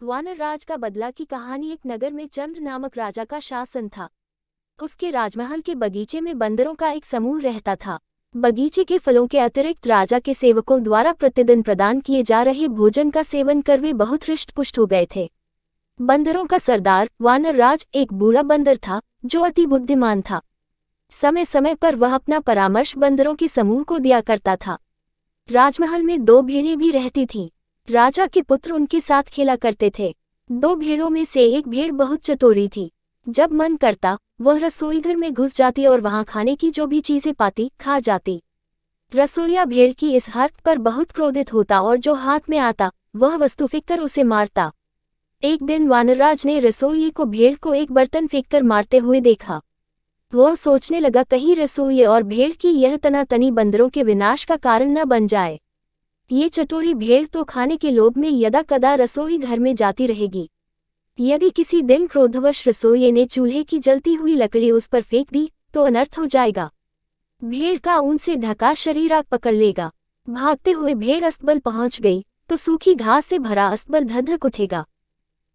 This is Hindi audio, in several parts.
वानर राज का बदला की कहानी। एक नगर में चंद्र नामक राजा का शासन था। उसके राजमहल के बगीचे में बंदरों का एक समूह रहता था। बगीचे के फलों के अतिरिक्त राजा के सेवकों द्वारा प्रतिदिन प्रदान किए जा रहे भोजन का सेवन कर वे बहुत हृष्ट-पुष्ट हो गए थे। बंदरों का सरदार वानर राज एक बूढ़ा बंदर था जो अति बुद्धिमान था। समय समय पर वह अपना परामर्श बंदरों के समूह को दिया करता था। राजमहल में 2 भेड़ें भी रहती थीं। राजा के पुत्र उनके साथ खेला करते थे। 2 भेड़ों में से एक भेड़ बहुत चतुरी थी। जब मन करता वह रसोईघर में घुस जाती और वहां खाने की जो भी चीजें पाती खा जाती। रसोइया भेड़ की इस हरकत पर बहुत क्रोधित होता और जो हाथ में आता वह वस्तु फेंककर उसे मारता। एक दिन वानरराज ने रसोइये को भेड़ को एक बर्तन फेंककर मारते हुए देखा। वह सोचने लगा कहीं रसोइये और भेड़ की यह तनातनी बंदरों के विनाश का कारण न बन जाए। ये चटोरी भेड़ तो खाने के लोभ में यदा कदा रसोई घर में जाती रहेगी। यदि किसी दिन क्रोधवश रसोइये ने चूल्हे की जलती हुई लकड़ी उस पर फेंक दी तो अनर्थ हो जाएगा। भेड़ का ऊन से ढका शरीर आग पकड़ लेगा। भागते हुए भेड़ अस्तबल पहुंच गई तो सूखी घास से भरा अस्तबल धधक उठेगा।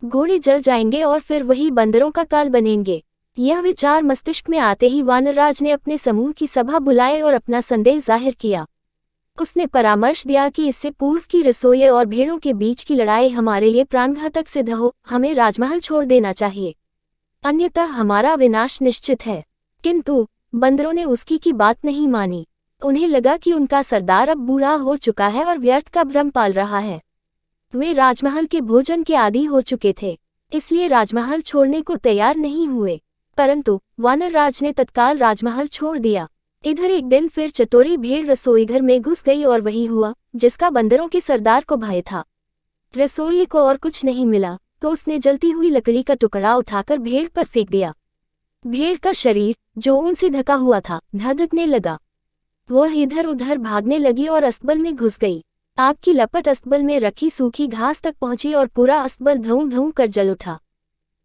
घोड़े जल जाएंगे और फिर वही बंदरों का काल बनेंगे। यह विचार मस्तिष्क में आते ही वानरराज ने अपने समूह की सभा बुलाए और अपना संदेह जाहिर किया। उसने परामर्श दिया कि इससे पूर्व की रसोइये और भेड़ों के बीच की लड़ाई हमारे लिए प्राणघातक सिद्ध हो, हमें राजमहल छोड़ देना चाहिए, अन्यथा हमारा विनाश निश्चित है। किंतु बंदरों ने उसकी की बात नहीं मानी। उन्हें लगा कि उनका सरदार अब बूढ़ा हो चुका है और व्यर्थ का भ्रम पाल रहा है। वे राजमहल के भोजन के आदी हो चुके थे, इसलिए राजमहल छोड़ने को तैयार नहीं हुए। परंतु वानरराज ने तत्काल राजमहल छोड़ दिया। इधर एक दिन फिर चटोरी भेड़ रसोईघर में घुस गई और वही हुआ जिसका बंदरों के सरदार को भय था। रसोइये को और कुछ नहीं मिला तो उसने जलती हुई लकड़ी का टुकड़ा उठाकर भेड़ पर फेंक दिया। भेड़ का शरीर जो ऊन से ढका हुआ था धधकने लगा। वह इधर उधर भागने लगी और अस्तबल में घुस गई। आग की लपट अस्तबल में रखी सूखी घास तक पहुंची और पूरा अस्तबल धूं धूं कर जल उठा।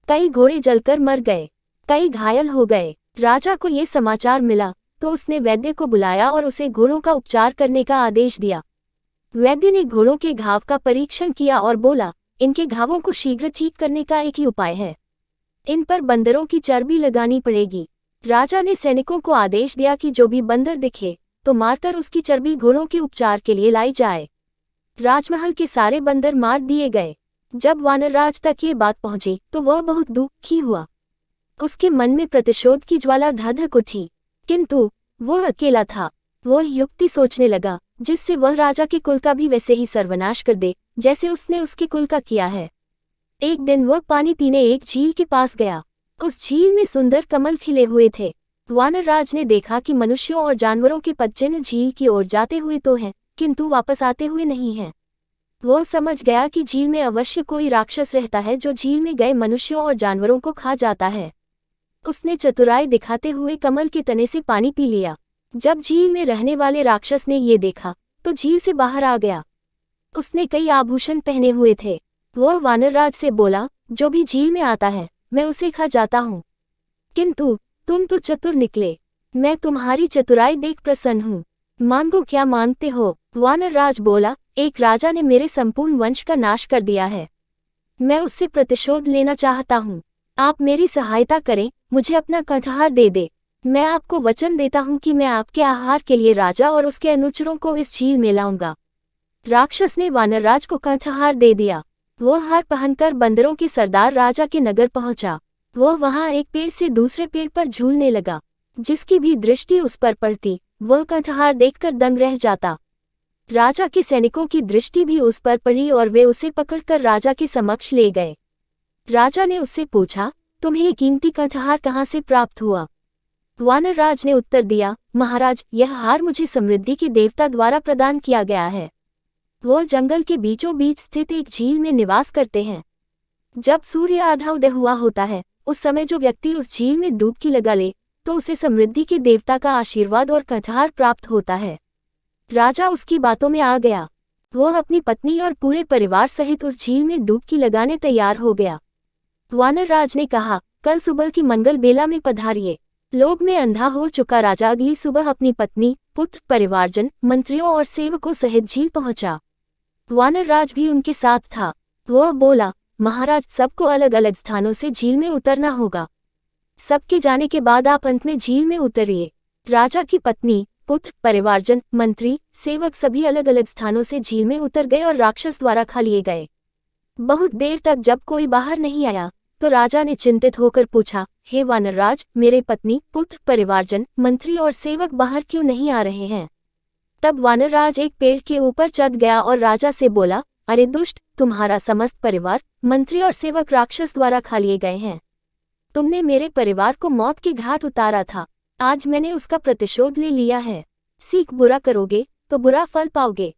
कई घोड़े जलकर मर गए, कई घायल हो गए। राजा को ये समाचार मिला तो उसने वैद्य को बुलाया और उसे घोड़ों का उपचार करने का आदेश दिया। वैद्य ने घोड़ों के घाव का परीक्षण किया और बोला, इनके घावों को शीघ्र ठीक करने का एक ही उपाय है, इन पर बंदरों की चर्बी लगानी पड़ेगी। राजा ने सैनिकों को आदेश दिया कि जो भी बंदर दिखे तो मारकर उसकी चर्बी घोड़ों के उपचार के लिए लाई जाए। राजमहल के सारे बंदर मार दिए गए। जब वानरराज तक ये बात पहुंची तो वह बहुत दुखी हुआ। उसके मन में प्रतिशोध की ज्वाला धधक उठी, किंतु वह अकेला था। वह युक्ति सोचने लगा जिससे वह राजा के कुल का भी वैसे ही सर्वनाश कर दे जैसे उसने उसके कुल का किया है। एक दिन वह पानी पीने एक झील के पास गया। उस झील में सुंदर कमल खिले हुए थे। वानरराज ने देखा कि मनुष्यों और जानवरों के पदचिन्ह झील की ओर जाते हुए तो हैं, किंतु वापस आते हुए नहीं हैं। वह समझ गया कि झील में अवश्य कोई राक्षस रहता है जो झील में गए मनुष्यों और जानवरों को खा जाता है। उसने चतुराई दिखाते हुए कमल के तने से पानी पी लिया। जब झील में रहने वाले राक्षस ने ये देखा तो झील से बाहर आ गया। उसने कई आभूषण पहने हुए थे। वह वानरराज से बोला, जो भी झील में आता है मैं उसे खा जाता हूँ, किंतु तुम तो चतुर निकले। मैं तुम्हारी चतुराई देख प्रसन्न हूँ, मांगो क्या मांगते हो। वानरराज बोला, एक राजा ने मेरे संपूर्ण वंश का नाश कर दिया है, मैं उससे प्रतिशोध लेना चाहता हूँ। आप मेरी सहायता करें, मुझे अपना कंठहार दे दे। मैं आपको वचन देता हूँ कि मैं आपके आहार के लिए राजा और उसके अनुचरों को इस झील में लाऊंगा। राक्षस ने वानरराज को कंठहार दे दिया। वह हार पहनकर बंदरों के सरदार राजा के नगर पहुंचा। वह वहां एक पेड़ से दूसरे पेड़ पर झूलने लगा। जिसकी भी दृष्टि उस पर पड़ती वह कंठहार देखकर दंग रह जाता। राजा के सैनिकों की दृष्टि भी उस पर पड़ी और वे उसे पकड़कर राजा के समक्ष ले गए। राजा ने उससे पूछा, तुम्हें ये कीमती कंठहार कहाँ से प्राप्त हुआ। वानरराज ने उत्तर दिया, महाराज, यह हार मुझे समृद्धि के देवता द्वारा प्रदान किया गया है। वह जंगल के बीचों बीच स्थित एक झील में निवास करते हैं। जब सूर्य आधा उदय हुआ होता है उस समय जो व्यक्ति उस झील में डुबकी लगा ले तो उसे समृद्धि के देवता का आशीर्वाद और कंठहार प्राप्त होता है। राजा उसकी बातों में आ गया। वह अपनी पत्नी और पूरे परिवार सहित उस झील में डुबकी लगाने तैयार हो गया। वानरराज ने कहा, कल सुबह की मंगल बेला में पधारिए। लोभ में अंधा हो चुका राजा अगली सुबह अपनी पत्नी, पुत्र, परिवारजन, मंत्रियों और सेवकों सहित झील पहुंचा। वानरराज भी उनके साथ था। वह बोला, महाराज, सबको अलग अलग स्थानों से झील में उतरना होगा। सबके जाने के बाद आप अंत में झील में उतरिए। राजा की पत्नी, पुत्र, परिवारजन, मंत्री, सेवक सभी अलग अलग स्थानों से झील में उतर गए और राक्षस द्वारा खा लिए गए। बहुत देर तक जब कोई बाहर नहीं आया तो राजा ने चिंतित होकर पूछा, हे वानरराज, मेरे पत्नी, पुत्र, परिवारजन, मंत्री और सेवक बाहर क्यों नहीं आ रहे हैं? तब वानरराज एक पेड़ के ऊपर चढ़ गया और राजा से बोला, अरे दुष्ट, तुम्हारा समस्त परिवार, मंत्री और सेवक राक्षस द्वारा खा लिए गए हैं। तुमने मेरे परिवार को मौत के घाट उतारा था, आज मैंने उसका प्रतिशोध ले लिया है। सीख बुरा करोगे तो बुरा फल पाओगे।